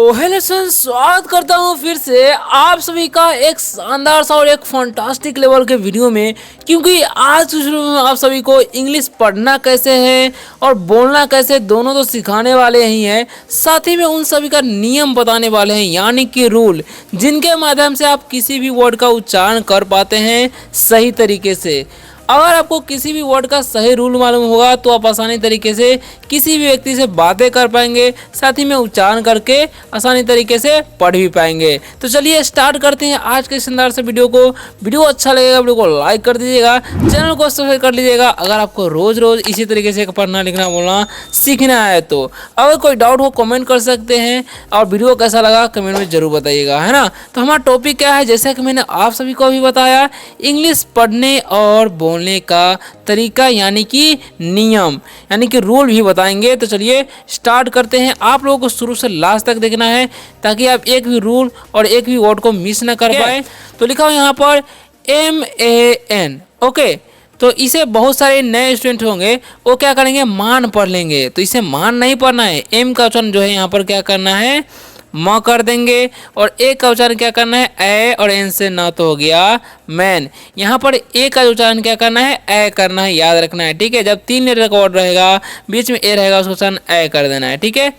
Hello friends, स्वागत करता हूँ फिर से आप सभी का एक शानदार सा और एक फंटास्टिक लेवल के वीडियो में। क्योंकि आज शुरू में आप सभी को इंग्लिश पढ़ना कैसे है और बोलना कैसे, दोनों तो सिखाने वाले ही हैं। साथ ही में उन सभी का नियम बताने वाले हैं, यानी कि रूल, जिनके माध्यम से आप किसी भी वर्ड का उच्चारण कर पाते हैं सही तरीके से। अगर आपको किसी भी वर्ड का सही रूल मालूम होगा तो आप आसानी तरीके से किसी भी व्यक्ति से बातें कर पाएंगे, साथ ही में उच्चारण करके आसानी तरीके से पढ़ भी पाएंगे। तो चलिए स्टार्ट करते हैं आज के शानदार से वीडियो को। वीडियो अच्छा लगेगा वीडियो को लाइक कर दीजिएगा, चैनल को सब्सक्राइब कर लीजिएगा अगर आपको रोज रोज इसी तरीके से पढ़ना लिखना बोलना सीखना है। तो अगर कोई डाउट हो कमेंट कर सकते हैं, और वीडियो कैसा लगा कमेंट में जरूर बताइएगा, है ना। तो हमारा टॉपिक क्या है, जैसा कि मैंने आप सभी को अभी बताया, इंग्लिश पढ़ने और बोलने का तरीका यानी कि नियम, यानी कि रूल भी बताएंगे। तो चलिए स्टार्ट करते हैं। आप लोगों को शुरू से लास्ट तक देखना है ताकि आप एक भी रूल और एक भी वर्ड को मिस ना कर पाए। तो लिखा हो यहाँ पर MAN, ओके। तो इसे बहुत सारे नए स्टूडेंट होंगे, वो क्या करेंगे, मान पढ़ लेंगे। तो इसे मान नहीं पढ़ना है, एम का उच्चारण जो है यहाँ पर क्या करना है, म कर देंगे। और ए का उच्चारण क्या करना है, ए, और एन से न तो हो गया मैन। यहाँ पर ए का उच्चारण क्या करना है, ए करना है, याद रखना है, ठीक है। जब 3 लेटर का वर्ड रहेगा बीच में ए रहेगा उसका उच्चारण ए कर देना है, ठीक है।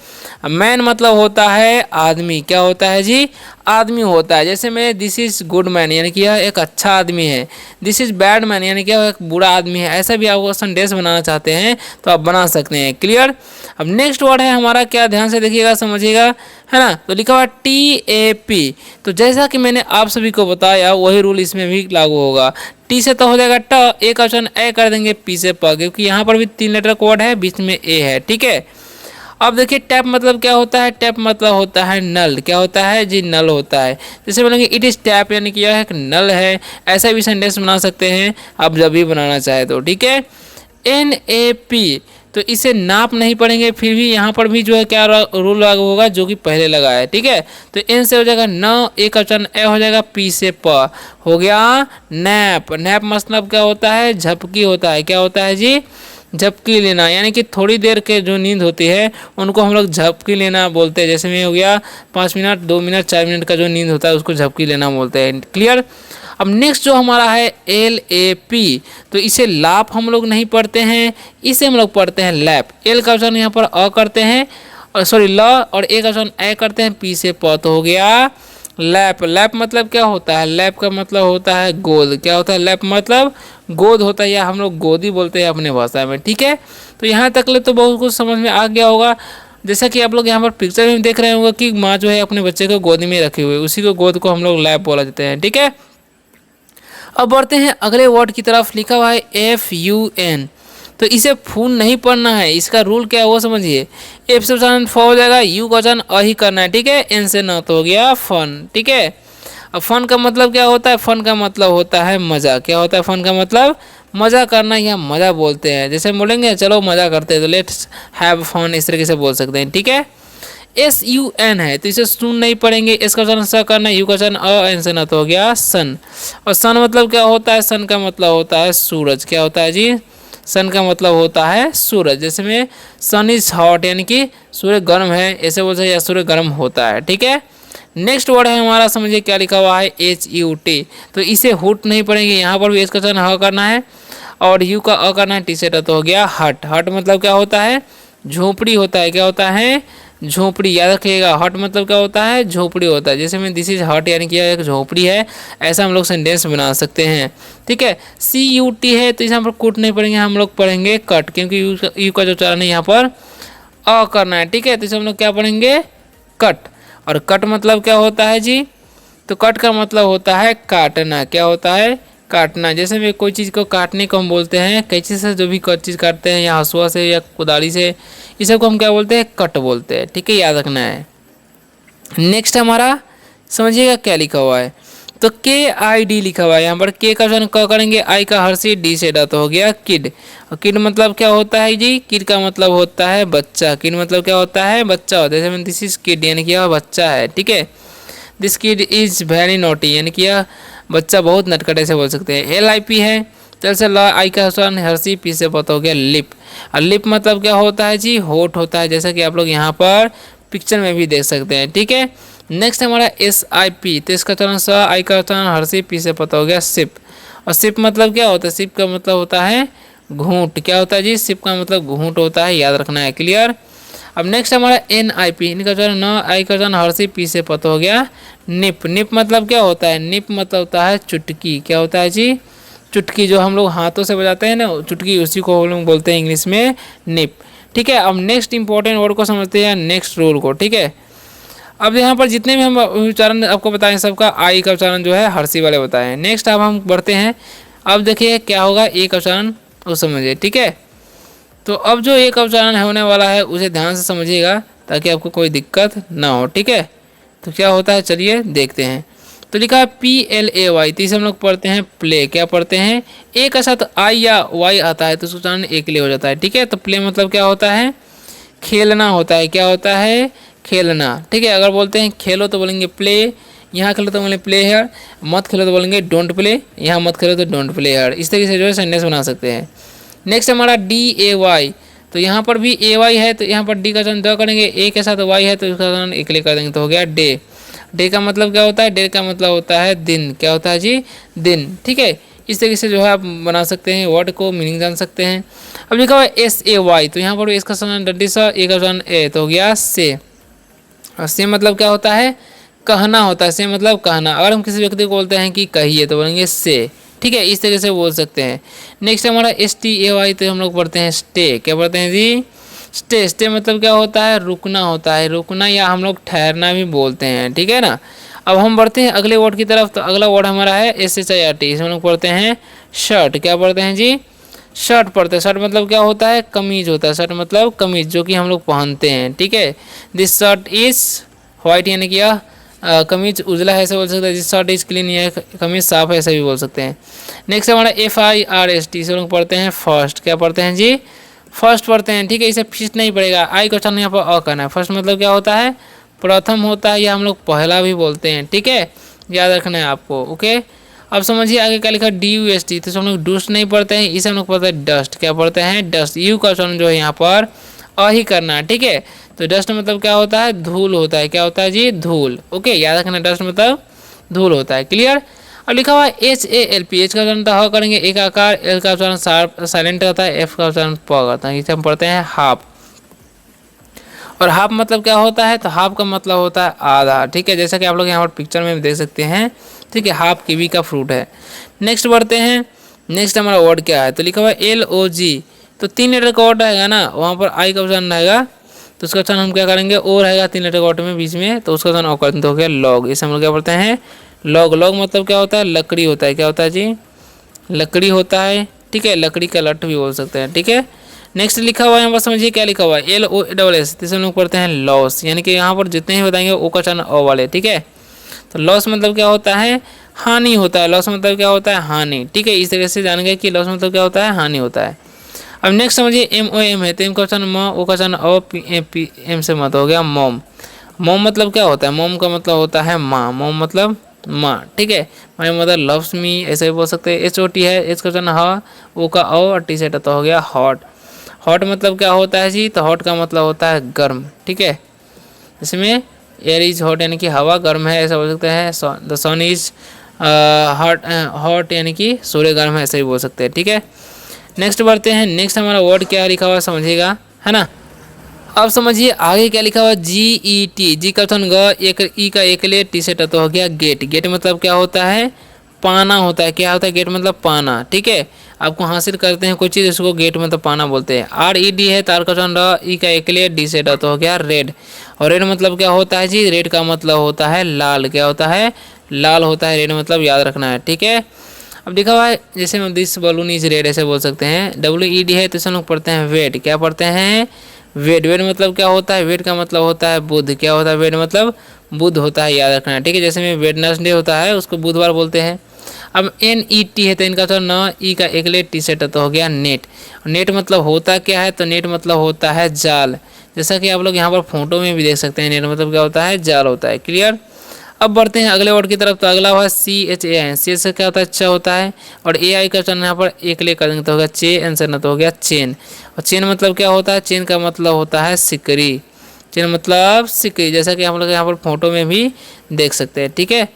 मैन मतलब होता है आदमी, क्या होता है जी, आदमी होता है। जैसे मैं दिस इज गुड मैन यानी कि यह एक अच्छा आदमी है, दिस इज बैड मैन यानी कि यह एक बुरा आदमी है। ऐसा भी आप सेंटेंस बनाना चाहते हैं तो आप बना सकते हैं, क्लियर। अब नेक्स्ट वर्ड है हमारा, क्या ध्यान से देखिएगा समझिएगा, है ना। तो लिखा हुआ TAP। तो जैसा कि मैंने आप सभी को बताया वही रूल इसमें भी लागू होगा। टी से तो हो जाएगा ट, ए का उच्चारण ए कर देंगे, पी से प, क्योंकि यहाँ पर भी 3 लेटर का वर्ड है, बीच में ए है, ठीक है। अब देखिए टैप मतलब क्या होता है, टैप मतलब होता है नल, क्या होता है जी, नल होता है। जैसे बोलेंगे इट इज टैप यानी कि यह एक नल है, ऐसा भी सेंटेंस बना सकते हैं आप जब भी बनाना चाहे तो, ठीक है। NAP, तो इसे नाप नहीं पढ़ेंगे, फिर भी यहाँ पर भी जो है क्या रूल लागू होगा जो कि पहले लगा है, ठीक है। तो एन से हो जाएगा न, ए का उच्चारण ए हो जाएगा, पी से प हो गया नैप। नैप मतलब क्या होता है, झपकी होता है, क्या होता है जी, झपकी लेना, यानी कि थोड़ी देर के जो नींद होती है उनको हम लोग झपकी लेना बोलते हैं। जैसे में हो गया 5 मिनट 2 मिनट 4 मिनट का जो नींद होता है उसको झपकी लेना बोलते हैं, क्लियर। अब नेक्स्ट जो हमारा है LAP, तो इसे लाप हम लोग नहीं पढ़ते हैं, इसे हम लोग पढ़ते हैं लैप। एल का उच्चारण यहाँ पर अ करते हैं, और सॉरी ल, और ए का उच्चारण ए करते हैं, पी से प, तो हो गया लैप। लैप मतलब क्या होता है, लैप का मतलब होता है गोद, क्या होता है, लैप मतलब गोद होता है, या हम लोग गोदी बोलते हैं अपने भाषा में, ठीक है। तो यहाँ तक ले तो बहुत कुछ समझ में आ गया होगा। जैसा कि आप लोग यहाँ पर पिक्चर में देख रहे होंगे कि माँ जो है अपने बच्चे को गोदी में रखे हुए, उसी को गोद को हम लोग लैप बोला जाते हैं, ठीक है। अब बढ़ते हैं अगले वर्ड की तरफ। लिखा हुआ है FUN, तो इसे फून नहीं पढ़ना है। इसका रूल क्या है वो समझिए। एफ से उच्चारण फ हो जाएगा, यू का उच्चारण अ ही करना है, ठीक है। एन से न तो हो गया फन, ठीक है। अब फन का मतलब क्या होता है, फन का मतलब होता है मजा, क्या होता है, फन का मतलब मजा करना या मजा बोलते हैं। जैसे बोलेंगे चलो मजा करते हैं तो लेट्स हैव फन, इस तरीके से बोल सकते हैं, ठीक है। SUN है तो इसे सुन नहीं पढ़ेंगे, एस का उच्चारण स करना, यू का उच्चारण अ, एन से न तो हो गया सन। और सन मतलब क्या होता है, सन का मतलब होता है सूरज, क्या होता है जी, सन का मतलब होता है सूरज। जैसे में सन इज हॉट यानी कि सूर्य गर्म है, ऐसे बोलते हैं, या सूर्य गर्म होता है, ठीक है। नेक्स्ट वर्ड है हमारा, समझिए क्या लिखा हुआ है HUT, तो इसे हुट नहीं पढ़ेंगे, यहाँ पर भी एस का उच्चारण ह करना है और यू का अ करना है, टी से तो हो गया हट। हट मतलब क्या होता है, झोपड़ी होता है, क्या होता है, झोपड़ी, याद रखिएगा। हट मतलब क्या होता है, झोपड़ी होता है। जैसे में दिस इज हट यानी कि यह एक झोपड़ी है, ऐसा हम लोग सेंटेंस बना सकते हैं, ठीक है। CUT है तो इसे हम लोग कुट नहीं पढ़ेंगे, हम लोग पढ़ेंगे कट, क्योंकि यू का जो उच्चारण है यहाँ पर अ करना है, ठीक है। तो इसे हम लोग क्या पढ़ेंगे, कट। और कट मतलब क्या होता है जी, तो कट का मतलब होता है काटना, क्या होता है, काटना। जैसे में कोई चीज़ को काटने को हम बोलते हैं, कैंची से जो भी चीज़ काटते हैं, या हंसुआ से या कुदाली से, इस सब को हम क्या बोलते हैं, कट बोलते हैं, ठीक है, याद रखना है। नेक्स्ट हमारा समझिएगा क्या लिखा हुआ है, तो KID लिखा हुआ है। यहाँ पर के का उच्चारण क करेंगे, आई का हर्षी, डी से डा तो हो गया किड। और किड मतलब क्या होता है जी, किड का मतलब होता है बच्चा, किड मतलब क्या होता है, बच्चा होता है। जैसे दिस इज किड यानी कि यह बच्चा है, ठीक है। This kid is very naughty यानी कि यह बच्चा बहुत नटखट, ऐसे बोल सकते हैं। LIP है, चल से ल, आई का उच्चारण हर्षी, पी से पता हो गया लिप। और लिप मतलब क्या होता है जी, होठ होता है। जैसा कि आप लोग यहाँ पर पिक्चर में भी देख सकते हैं। ठीक है, नेक्स्ट हमारा SIP, तो इसका उच्चारण स, आई का उच्चारण हर्षी, पी से पता हो गया सिप। और सिप मतलब क्या होता है? सिप का मतलब होता है घूंट। क्या होता है जी? सिप का मतलब घूंट होता है, याद रखना है। क्लियर। अब नेक्स्ट हमारा NIP, इनका उच्चारण न, आई का उच्चारण हर्षी, पी से पता हो गया निप। निप मतलब क्या होता है? निप मतलब होता है चुटकी। क्या होता है जी? चुटकी, जो हम लोग हाथों से बजाते हैं ना चुटकी, उसी को हम लोग बोलते हैं इंग्लिश में निप। ठीक है, अब नेक्स्ट इंपॉर्टेंट वर्ड को समझते हैं, नेक्स्ट रूल को। ठीक है, अब यहाँ पर जितने भी हम उच्चारण आपको बताएं सबका आई का उच्चारण जो है हर्षी वाले बताएं। नेक्स्ट अब हम बढ़ते हैं। अब देखिए क्या होगा, ए का उच्चारण वो समझिए। ठीक है, तो अब जो ए का उच्चारण होने वाला है उसे ध्यान से समझिएगा ताकि आपको कोई दिक्कत ना हो। ठीक है, तो क्या होता है चलिए देखते हैं। तो लिखा है PLAY, तीसरे हम लोग पढ़ते हैं प्ले। क्या पढ़ते हैं? ए का साथ आई या वाई आता है तो उसका उच्चारण ए के लिए हो जाता है। ठीक है, तो प्ले मतलब क्या होता है? खेलना होता है। क्या होता है? खेलना। ठीक है, अगर बोलते हैं खेलो तो बोलेंगे प्ले, यहाँ खेलो तो बोलेंगे प्ले हेयर, मत खेलो तो बोलेंगे डोंट प्ले, यहाँ मत खेलो तो डोंट प्ले हेयर। इस तरीके से जो है सेंटेंस बना सकते हैं। नेक्स्ट हमारा DAY, तो यहाँ पर भी AY है तो यहाँ पर डी का चरण द करेंगे, ए के साथ वाई है तो इसका चरण एक ले कर देंगे, तो हो गया डे। डे का मतलब क्या होता है? डे का मतलब होता है दिन। क्या होता है जी? दिन। ठीक है, इस तरीके से जो है आप बना सकते हैं, वर्ड को मीनिंग जान सकते हैं। अब लिखा हुआ है SAY, तो यहाँ पर इसका चरण डंडी सा, ए का चरण ए, तो हो गया से। और से मतलब क्या होता है? कहना होता है। से मतलब कहना। अगर हम किसी व्यक्ति को बोलते हैं कि कहिए तो बोलेंगे से। ठीक है, इस तरीके से बोल सकते हैं। नेक्स्ट हमारा STAY, तो हम लोग पढ़ते हैं स्टे। क्या पढ़ते हैं जी? स्टे। स्टे मतलब क्या होता है? रुकना होता है। रुकना या हम लोग ठहरना भी बोलते हैं। ठीक है ना। अब हम बढ़ते हैं अगले वर्ड की तरफ। तो अगला वर्ड हमारा है SHIRT, इसमें हम लोग पढ़ते हैं शर्ट। क्या पढ़ते हैं जी? शर्ट पढ़ते हैं। शर्ट मतलब क्या होता है? कमीज होता है। शर्ट मतलब कमीज, जो कि हम लोग पहनते हैं। ठीक है, दिस शर्ट इज व्हाइट, यानी कि यह कमीज उजला है ऐसे बोल सकते हैं। दिस शर्ट इज क्लीन, यह कमीज साफ है ऐसे भी बोल सकते हैं। नेक्स्ट हमारा FIRST, इसे लोग पढ़ते हैं फर्स्ट। क्या पढ़ते हैं जी? फर्स्ट पढ़ते हैं। ठीक है, इसे फिस्ट नहीं पड़ेगा। आई का उच्चारण यहाँ पर अ करना है। फर्स्ट मतलब क्या होता है? प्रथम होता है, या हम लोग पहला भी बोलते हैं। ठीक है, याद रखना है आपको। ओके, अब समझिए आगे क्या लिखा, DUST, तो हम लोग डूस्ट नहीं पढ़ते हैं, इसे हम लोग पढ़ते हैं डस्ट। क्या पढ़ते हैं? डस्ट। यू का उच्चारण जो है यहाँ पर अ ही करना है। ठीक है, तो डस्ट मतलब क्या होता है? धूल होता है। क्या होता है जी? धूल। ओके, याद रखना, डस्ट मतलब धूल होता है। क्लियर। अब लिखा हुआ है HALP, एच का उच्चारण ह करेंगे, ए का आकार, एल का उच्चारण साइलेंट करता है, एफ का उच्चारण प करता है। इसे हम पढ़ते हैं हाफ। और हाफ मतलब क्या होता है? तो हाफ का मतलब होता है आधा। ठीक है, जैसा कि आप लोग यहाँ पर पिक्चर में देख सकते हैं। ठीक है, हाफ कीवी का फ्रूट है। नेक्स्ट बढ़ते हैं। नेक्स्ट हमारा वर्ड क्या है? तो लिखा हुआ है LOG, तो 3 लेटर का वर्ड रहेगा ना, वहाँ पर आई का उच्चारण रहेगा तो उसका उच्चारण हम क्या करेंगे? ओ रहेगा 3 लेटर का वर्ड में बीच में, तो उसका उच्चारण ओ करते हो गया लॉग। इसे हम लोग क्या पढ़ते हैं? लॉग। लॉग मतलब क्या होता है? लकड़ी होता है। क्या होता है जी? लकड़ी होता है। ठीक है, लकड़ी का लठ भी बोल सकते हैं। ठीक है, नेक्स्ट लिखा हुआ है यहाँ पर, समझिए क्या लिखा हुआ है? LOSS, इसे हम लोग पढ़ते हैं लॉस, यानी कि यहाँ पर जितने ही बताएंगे ओ का उच्चारण ओ वाले। ठीक है, तो लॉस मतलब क्या होता है? हानि होता है। लॉस मतलब क्या होता है? हानि। ठीक है, इस तरह से जान गए कि लॉस मतलब क्या होता है? हानि होता है। अब नेक्स्ट समझिए MOM है, तो एम का उच्चारण म, ओ का उच्चारण ओ, एम से मत हो गया मॉम। मॉम मतलब क्या होता है? मॉम का मतलब होता है माँ। मॉम मतलब माँ। ठीक है, माय मदर लव्स मी ऐसे भी बोल सकते हैं। HOT है, एच का उच्चारण ह, ओ का ओ और टी से तो हो गया हॉट। हॉट मतलब क्या होता है जी? तो हॉट का मतलब होता है गर्म। ठीक है, इसमें एयर इज हॉट यानी कि हवा गर्म है ऐसा बोल सकते हैं। The sun is hot, hot यानी कि सूर्य गर्म है ऐसे भी बोल सकते हैं। ठीक है, नेक्स्ट बढ़ते हैं। नेक्स्ट हमारा वर्ड क्या लिखा हुआ समझिएगा, है ना। अब समझिए आगे क्या लिखा हुआ? GET, जी का उच्चारण ग, एक ई का एक ले, टी से तो हो गया गेट। गेट मतलब क्या होता है? पाना होता है। क्या होता है? गेट मतलब पाना। ठीक है, आपको हासिल करते हैं कोई चीज़, उसको गेट मतलब पाना बोलते हैं। RED है, तार का उच्चारण र, ई का एक ले, डी से तो हो गया रेड। और रेड मतलब क्या होता है जी? रेड का मतलब होता है लाल। क्या होता है? लाल होता है रेड मतलब, याद रखना है। ठीक है, अब लिखा हुआ है जैसे हम दिस बलून इज रेड ऐसे बोल सकते हैं। WED है तो इसे लोग पढ़ते हैं वेट। क्या पढ़ते हैं? वेट। वेट मतलब क्या होता है? वेट का मतलब होता है बुध। क्या होता है? वेट मतलब बुध होता है, याद रखना है। ठीक है, जैसे में वेडनेसडे होता है उसको बुधवार बोलते हैं। अब NET है तो इनका तो न, ई का एक ले, टी सेट तो हो गया नेट। नेट मतलब होता क्या है? तो नेट मतलब होता है जाल। जैसा कि आप लोग यहाँ पर फोटो में भी देख सकते हैं, नेट मतलब क्या होता है? जाल होता है। क्लियर। अब बढ़ते हैं अगले वर्ड की तरफ। तो अगला हुआ CHAN, सी से क्या होता है? अच्छा होता है। और AI का उच्चारण यहाँ पर एक ले कर देंगे तो हो गया चे, एन से न तो हो गया चेन। और चेन मतलब क्या होता है? चेन का मतलब होता है सिकरी। चेन मतलब सिक्के, जैसा कि हम लोग यहाँ पर फोटो में भी देख सकते हैं। ठीक है,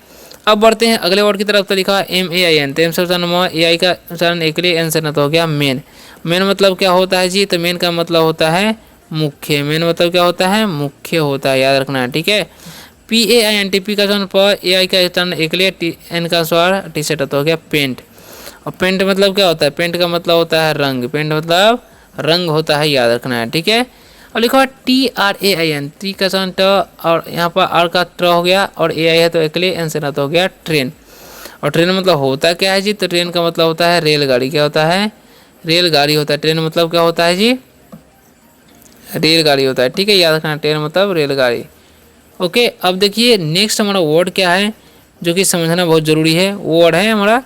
अब बढ़ते हैं अगले वर्ड की तरफ। तो लिखा MAIN, तो एम से उच्चारण म, AI का उच्चारण एक लिए, एन से न, तो हो गया मेन। मेन मतलब क्या होता है जी, तो मेन का मतलब होता है मुख्य। मेन मतलब क्या होता है, मुख्य होता है, याद रखना है। ठीक है, PAINT, पी का उच्चारण प, AI का उच्चारण एक लिए, एन का स्वर टी से, तो हो गया पेंट। और पेंट मतलब क्या होता है, पेंट का मतलब होता है रंग, पेंट मतलब रंग होता है, याद रखना है। ठीक है, और लिखा हुआ TRAIN, टी का सन ट, और यहाँ पर आर का ट्र हो गया, और AI है तो एक लिए, एन से ना, तो हो गया ट्रेन। और ट्रेन मतलब होता क्या है जी, तो ट्रेन का मतलब होता है रेलगाड़ी। क्या होता है, रेलगाड़ी होता है। ट्रेन मतलब क्या होता है जी, रेलगाड़ी होता है। ठीक है, याद रखना, ट्रेन मतलब रेलगाड़ी। ओके, अब देखिए नेक्स्ट हमारा वर्ड क्या है जो कि समझना बहुत ज़रूरी है। वो वर्ड है हमारा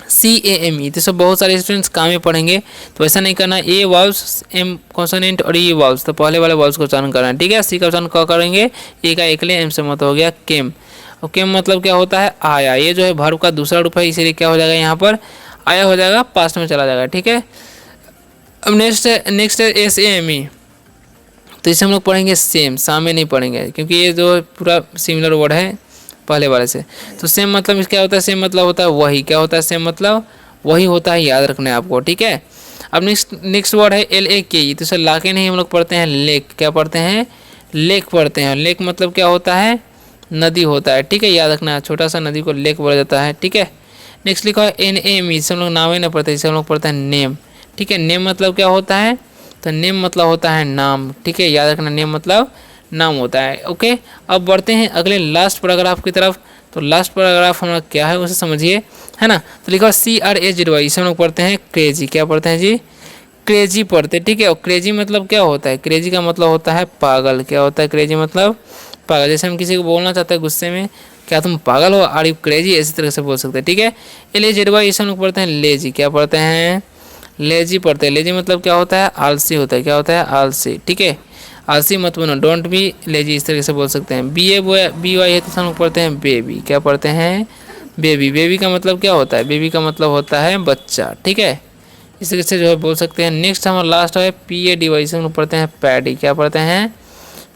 CAME। तो सब बहुत सारे स्टूडेंट्स काम में पढ़ेंगे, तो ऐसा नहीं करना। ए वाल्व्स, एम कॉन्सोनेंट और ई वाल्व्स, तो पहले वाले वाल्व्स को उच्चारण करना है। ठीक है, सी का उच्चारण क करेंगे, ए का एक ले, एम से मत हो गया केम। और केम मतलब क्या होता है, आया। ये जो है वर्ब का दूसरा रूप है, इसीलिए क्या हो जाएगा यहाँ पर, आया हो जाएगा, पास्ट में चला जाएगा। ठीक है, अब नेक्स्ट है SAME। तो इसे हम लोग पढ़ेंगे सेम, सामे नहीं पढ़ेंगे, क्योंकि ये जो पूरा सिमिलर वर्ड है पहले वाले से। तो सेम मतलब क्या होता है, सेम मतलब होता है वही। क्या होता है, सेम मतलब वही होता है, याद रखना है आपको। ठीक है, अब नेक्स्ट वर्ड है LAKE। तो इसे लाके नहीं हम लोग पढ़ते हैं, लेक। क्या पढ़ते हैं, लेक पढ़ते हैं। लेक मतलब क्या होता है, नदी होता है। ठीक है, याद रखना है, छोटा सा नदी को लेक बोला जाता है। ठीक है, नेक्स्ट लिखा है NAME। इसे हम लोग नाम ही नहीं पढ़ते, इसे हम लोग पढ़ते हैं नेम। ठीक है, नेम मतलब क्या होता है, तो नेम मतलब होता है नाम। ठीक है, याद रखना, नेम मतलब नाम होता है। ओके, अब बढ़ते हैं अगले लास्ट पैराग्राफ की तरफ। तो लास्ट पैराग्राफ हमारा क्या है उसे समझिए, है ना। तो लिखा CRAZY, इसे हम लोग पढ़ते हैं क्रेजी। क्या पढ़ते हैं जी, क्रेजी पढ़ते हैं। ठीक है, और क्रेजी मतलब क्या होता है, क्रेजी का मतलब होता है पागल। क्या होता है, क्रेजी मतलब पागल। जैसे हम किसी को बोलना चाहते हैं गुस्से में, क्या तुम पागल हो, आर यू क्रेजी, इसी तरह से बोल सकते हैं। ठीक है, LAZY, इसे हम लोग पढ़ते हैं लेजी। क्या पढ़ते हैं, लेजी पढ़ते हैं। लेजी मतलब क्या होता है, आलसी होता है। क्या होता है, आलसी। ठीक है, आलसी मत बनो, डोंट बी लेजी, इस तरीके से बोल सकते हैं। BY है तो हम लोग पढ़ते हैं बेबी। क्या पढ़ते हैं, बेबी। बेबी का मतलब क्या होता है, बेबी का मतलब होता है बच्चा। ठीक है, इस तरीके से जो है बोल सकते हैं। नेक्स्ट हमारा लास्ट है PADY, से हम लोग पढ़ते हैं पैडी। क्या पढ़ते हैं,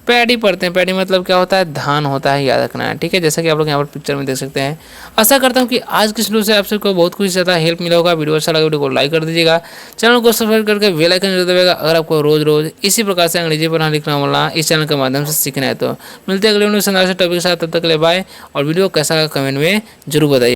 पैडी पढ़ते हैं। पैडी मतलब क्या होता है, धान होता है, याद रखना है। ठीक है, जैसा कि आप लोग यहाँ पर पिक्चर में देख सकते हैं। आशा करता हूँ कि आज की वीडियो से आप सबको बहुत कुछ ज़्यादा हेल्प मिला होगा। वीडियो अच्छा लगा, वीडियो को लाइक कर दीजिएगा, चैनल को सब्सक्राइब करके बेल आइकन जरूर दबाइएगा। अगर आपको रोज इसी प्रकार से अंग्रेजी पढ़ना लिखना बोलना इस चैनल के माध्यम से सीखना है, तो मिलते हैं अगले वीडियो में टॉपिक के साथ। तब तक के लिए बाय, और वीडियो कैसा लगा कमेंट में जरूर बताइए।